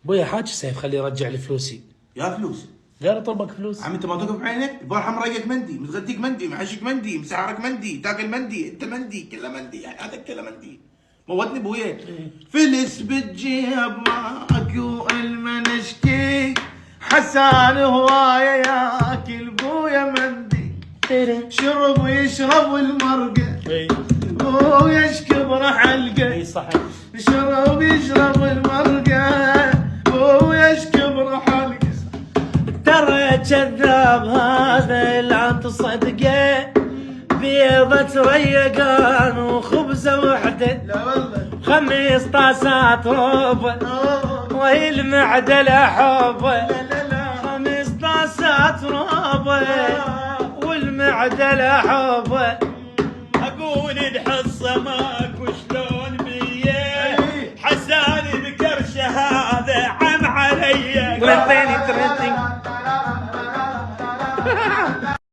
ابويا حاج سيف خليه يرجع لي فلوسي. يا فلوس قال طلبك فلوس. عم انت ما توقف بعينك؟ البارحه مرقك مندي، متغديك مندي، محشك مندي، مسعرك مندي، تاكل مندي، انت مندي كله مندي، يعني هذا كله مندي. موتني ابويا. فلس بالجيب ماكو المنشكي، حسان هوايه ياكل بويا مندي، شرب ويشرب المرقه بويا شكبر حلقه. اي صح. شرب يشرب المرقه بويا شكبر حلقه. ترى كذاب هذا لا تصدقه، بيضة ريقان وخبزة وحدة، لا والله 5 طاسات ربع وهي المعدة لحبة. لا لا لا 5 طاسات ربع والمعدة لحبة. اقول نحط سمك وشلون بيه، حساني بكرشه هذا عم علي. ترنتين